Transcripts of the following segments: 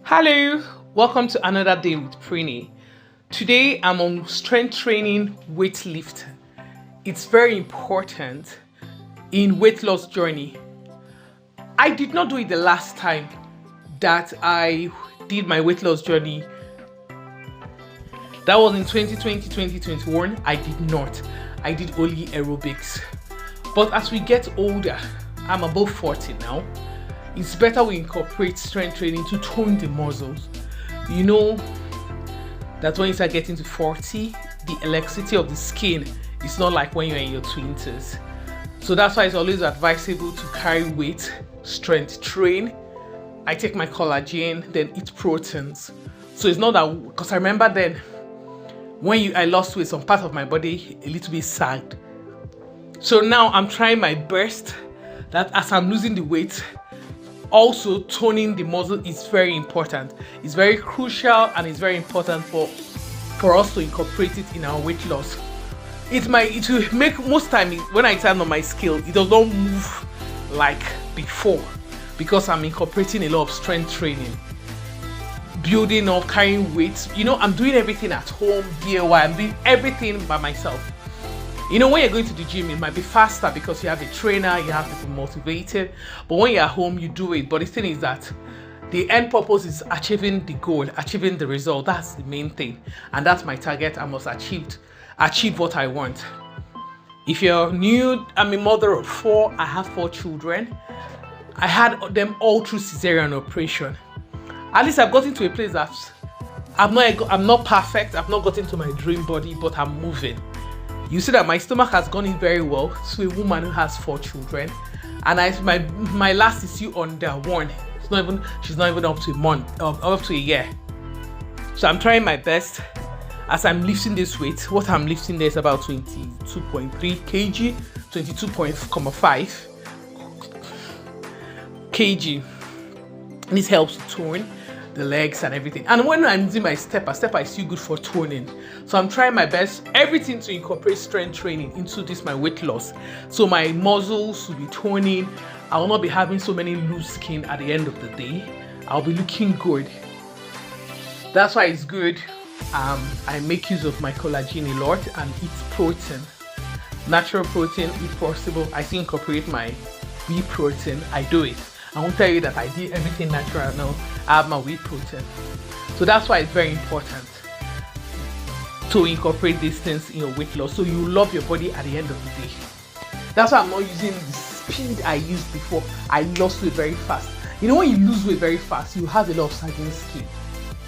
Hello, welcome to another day with Prini. Today I'm on strength training weightlifting. It's very important in weight loss journey. I did not do it the last time that I did my weight loss journey. That was in 2020, 2021. I did not. I did only aerobics. But as we get older, I'm above 40 now. It's better we incorporate strength training to tone the muscles. You know that when you start getting to 40, the elasticity of the skin is not like when you're in your 20s. So that's why it's always advisable to carry weight, strength train. I take my collagen, then eat proteins. So it's not that, because I remember then when I lost weight, some part of my body a little bit sagged. So now I'm trying my best that as I'm losing the weight, also toning the muscle is very important. It's very crucial and it's very important for us to incorporate it in our weight loss. It will make most time when I stand on my scale, it does not move like before because I'm incorporating a lot of strength training, building up, carrying weights. You know, I'm doing everything at home, DIY. I'm doing everything by myself. You know, when you're going to the gym, it might be faster because you have a trainer, you have to be motivated. But when you're at home, you do it. But the thing is that the end purpose is achieving the goal, achieving the result. That's the main thing. And that's my target. I must achieve what I want. If you're new, I'm a mother of 4. I have 4 children. I had them all through cesarean operation. At least I've gotten to a place that I'm not perfect. I've not gotten to my dream body, but I'm moving. You see that my stomach has gone in very well to a woman who has 4 children, and my last is still under 1. She's not even up to a month, up to a year. So I'm trying my best as I'm lifting this weight. What I'm lifting there is about 22.3 kg, 22.5 kg. This helps to tone the legs and everything. And when I'm using my stepper is still good for toning. So I'm trying my best, everything to incorporate strength training into this, my weight loss. So my muscles will be toning. I will not be having so many loose skin at the end of the day. I'll be looking good. That's why it's good. I make use of my collagen a lot and eat protein. Natural protein, if possible. I still incorporate my whey protein. I do it. I won't tell you that I did everything natural now. I have my whey protein. So that's why it's very important to incorporate these things in your weight loss so you love your body at the end of the day. That's why I'm not using the speed I used before. I lost weight very fast. You know, when you lose weight very fast, you have a lot of sagging skin.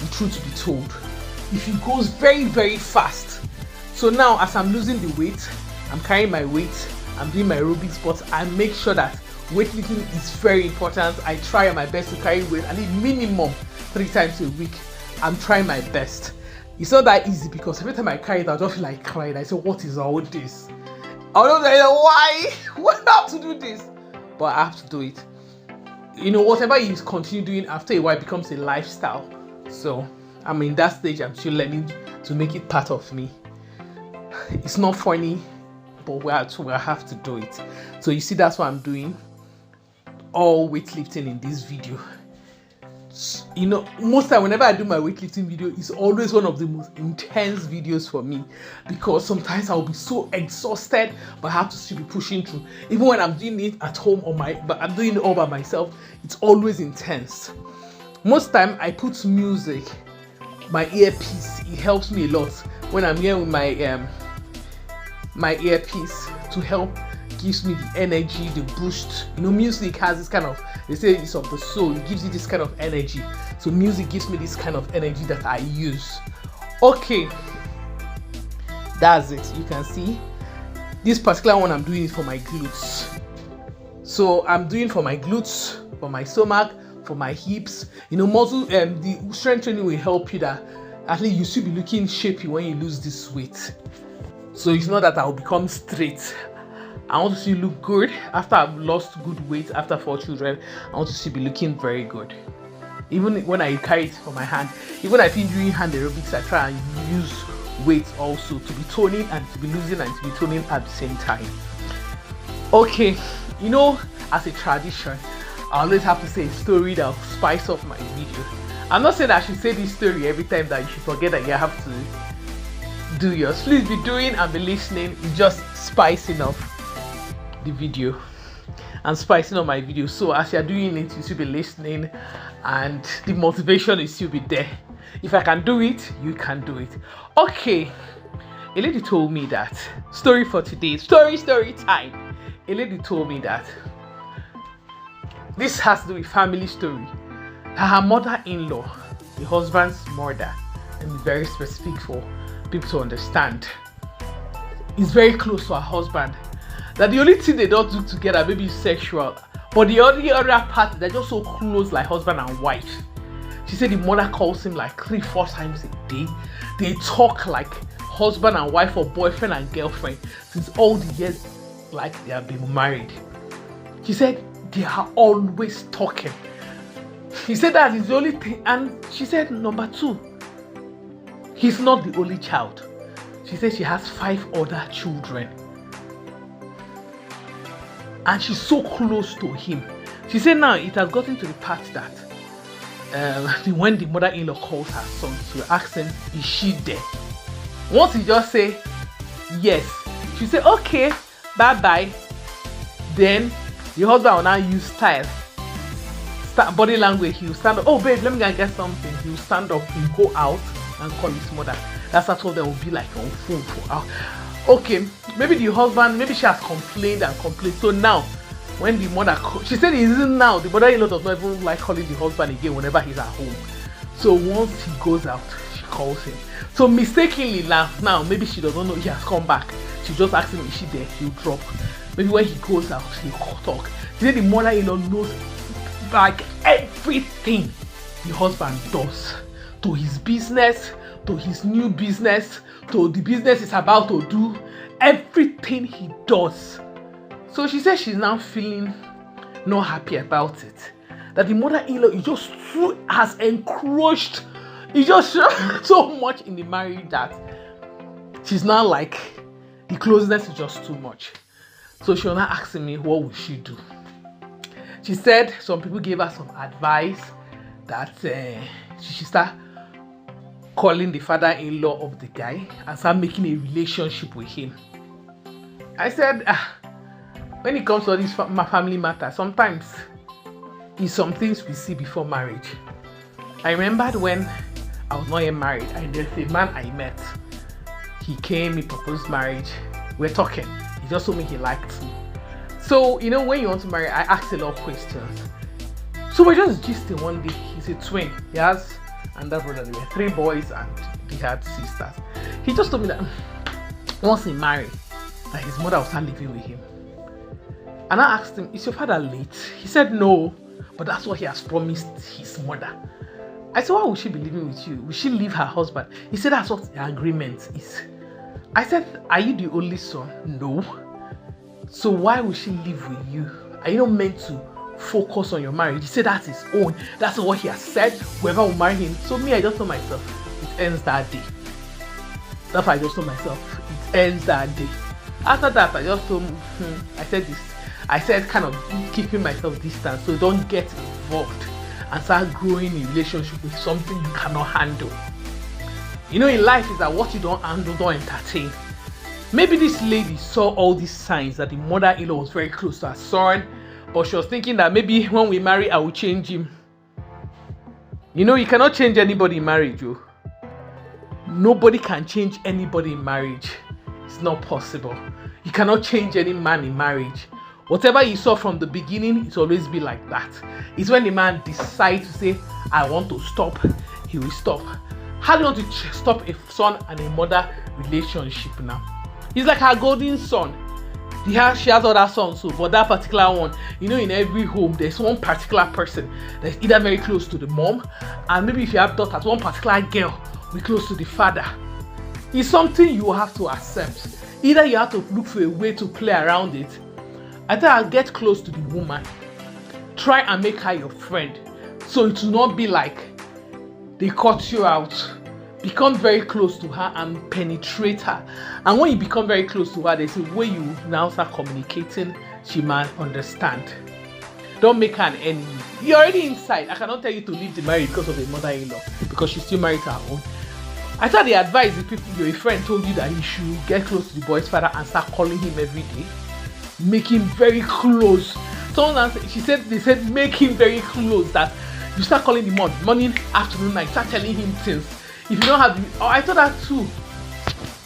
The truth to be told. If it goes very, very fast. So now as I'm losing the weight, I'm carrying my weight, I'm doing my aerobics, but I make sure that weightlifting is very important. I try my best to carry weight at least minimum 3 times a week. I'm trying my best. It's not that easy because every time I carry it, I just feel like crying. I say, what is all this? I don't know why. Why do I have to do this? But I have to do it. You know, whatever you continue doing after a while becomes a lifestyle. So I'm in that stage. I'm still learning to make it part of me. It's not funny, but we have to do it. So you see, that's what I'm doing. All weightlifting in this video. You know, most time whenever I do my weightlifting video, it's always one of the most intense videos for me because sometimes I'll be so exhausted, but I have to still be pushing through. Even when I'm doing it at home but I'm doing it all by myself, it's always intense. Most time I put music, my earpiece. It helps me a lot when I'm here with my my earpiece to help. Gives me the energy, the boost. You know, music has this kind of, they say it's of the soul. It gives you this kind of energy. So music gives me this kind of energy that I use. Okay, that's it. You can see this particular one I'm doing it for my glutes. So I'm doing for my glutes, for my stomach, for my hips. You know, muscle the strength training will help you that at least you should be looking shapy when you lose this weight. So it's not that I'll become straight. I want to see you look good after I've lost good weight after 4 children. I want to see be looking very good. Even when I carry it for my hand, even I feel doing hand aerobics, I try and use weight also to be toning and to be losing and to be toning at the same time. Okay, you know, as a tradition, I always have to say a story that will spice up my video. I'm not saying I should say this story every time that you should forget that you have to do yours. Please be doing and be listening. It's just spicing up the video and spicing up my video. So as you're doing it, you should be listening and the motivation is still be there. If I can do it, you can do it. Okay, a lady told me that story for today. Story time. A lady told me that this has to do with family story. Her mother-in-law, the husband's mother, and be very specific for people to understand, is very close to her husband. That the only thing they don't do together maybe is sexual, but the other part, they're just so close like husband and wife. She said the mother calls him like 3-4 times a day. They talk like husband and wife or boyfriend and girlfriend since all the years like they have been married. She said they are always talking. He said that is the only thing, and she said number 2, he's not the only child. She said she has 5 other children and she's so close to him. She said now it has gotten to the part that when the mother-in-law calls her son, she will ask him, is she there? Once he just say yes, she say okay, bye-bye. Then the husband will now use style, body language. He will stand up. Oh babe, let me go and get something. He will stand up, he will go out and call his mother. That's how they will be like on phone for hours. Okay, maybe the husband, maybe she has complained and complained. So now, when the mother, she said even now, the mother-in-law does not even like calling the husband again whenever he's at home. So once he goes out, she calls him. So mistakenly now, maybe she doesn't know he has come back. She just asks him, is she there? He'll drop. Maybe when he goes out, he'll talk. She said the mother-in-law knows like everything the husband does, to his business, to his new business, to the business he's about to do, everything he does. So she said she's now feeling not happy about it. That the mother-in-law is just has encroached. It's just so much in the marriage that she's now like, the closeness is just too much. So she was now asking me, what would she do? She said some people gave her some advice that she should start calling the father-in-law of the guy and start making a relationship with him. I said, when it comes to all these family matters, sometimes it's some things we see before marriage. I remembered when I was not yet married, and there's a man I met. He came, he proposed marriage. We're talking. He just told me he liked me. So, you know, when you want to marry, I asked a lot of questions. So we're just gisting one day. He's a twin. He has another brother. There were 3 boys and he had sisters. He just told me that once he married, that his mother will start living with him. And I asked him, is your father late? He said no, but that's what he has promised his mother. I said, why would she be living with you? Will she leave her husband? He said that's what the agreement is. I said, are you the only son? No. So why would she live with you? Are you not meant to focus on your marriage? He said that's his own. That's what he has said. Whoever will marry him. So me, I just told myself, it ends that day. That's why I just told myself, it ends that day. After that, I just told I said this. I said kind of keeping myself distant so don't get involved and start growing a relationship with something you cannot handle. You know, in life is that what you don't handle, don't entertain. Maybe this lady saw all these signs that the mother-in-law was very close to her son, but she was thinking that maybe when we marry, I will change him. You know, you cannot change anybody in marriage, yo. Nobody can change anybody in marriage. It's not possible. You cannot change any man in marriage. Whatever you saw from the beginning, it's always be like that. It's when the man decides to say, I want to stop, he will stop. How do you want to stop a son and a mother relationship now? It's like her golden son. She has other sons, so but that particular one, you know, in every home, there's one particular person that's either very close to the mom, and maybe if you have daughters, one particular girl will be close to the father. It's something you have to accept. Either you have to look for a way to play around it. I think I'll get close to the woman. Try and make her your friend. So it will not be like they cut you out. Become very close to her and penetrate her. And when you become very close to her, there's a way you now start communicating. She might understand. Don't make her an enemy. You're already inside. I cannot tell you to leave the marriage because of a mother-in-law, because she's still married to her own. I thought the advice if your friend told you that you should get close to the boy's father and start calling him every day, make him very close. Someone else, they said make him very close, that you start calling him on morning, afternoon, night, start telling him things. If you don't have I thought that too.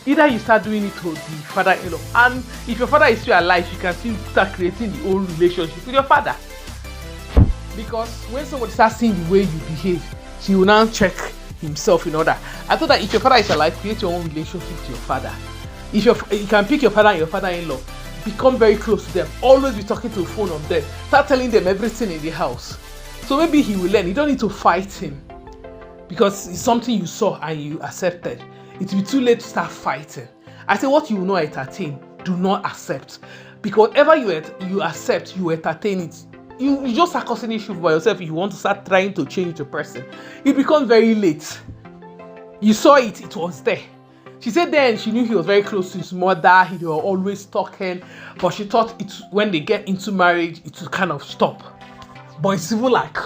Either you start doing it to the father-in-law, and if your father is still alive, you can still start creating the old relationship with your father. Because when somebody starts seeing the way you behave, he will now check himself in order. I thought that if your father is alive, create your own relationship with your father. If you can pick your father and your father-in-law, become very close to them. Always be talking to the phone of them. Start telling them everything in the house. So maybe he will learn. You don't need to fight him, because it's something you saw and you accepted. It will be too late to start fighting. I say what you will not entertain, do not accept. Because whatever you accept, you entertain it. You just start causing issues by yourself if you want to start trying to change the person. It becomes very late. You saw it, it was there. She said then she knew he was very close to his mother, they were always talking, but she thought when they get into marriage, it would kind of stop. But it's even like,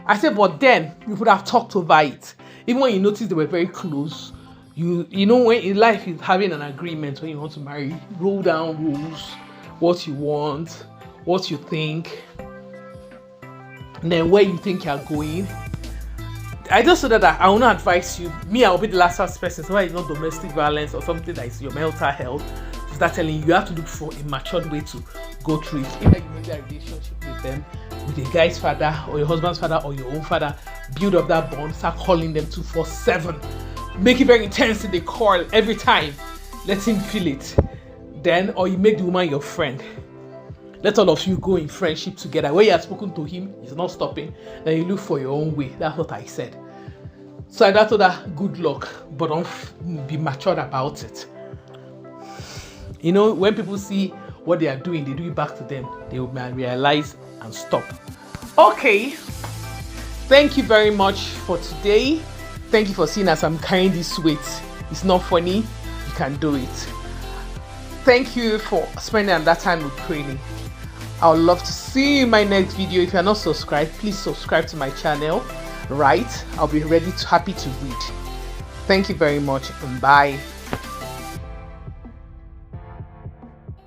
I said, but then you would have talked over it. Even when you noticed they were very close, you know when in life is having an agreement when you want to marry, roll down rules, what you want, what you think, and then where you think you're going. I just said that I will not advise you. Me, I will be the last person. So why it's not domestic violence or something that is your mental health, to start telling you have to look for a matured way to go through it. Either you make that relationship with them, with a guy's father or your husband's father or your own father, build up that bond, start calling them 24/7. Make it very intense in the call every time. Let him feel it. Then, or you make the woman your friend. Let all of you go in friendship together. When you have spoken to him, he's not stopping. Then you look for your own way. That's what I said. So I told her, good luck, but don't be matured about it. You know, when people see what they are doing, they do it back to them. They will realize and stop. Okay. Thank you very much for today. Thank you for seeing as I'm carrying this weight. It's not funny. You can do it. Thank you for spending that time with Queenie. I would love to see you in my next video. If you're not subscribed, please subscribe to my channel. Right? I'll be happy to read. Thank you very much and bye.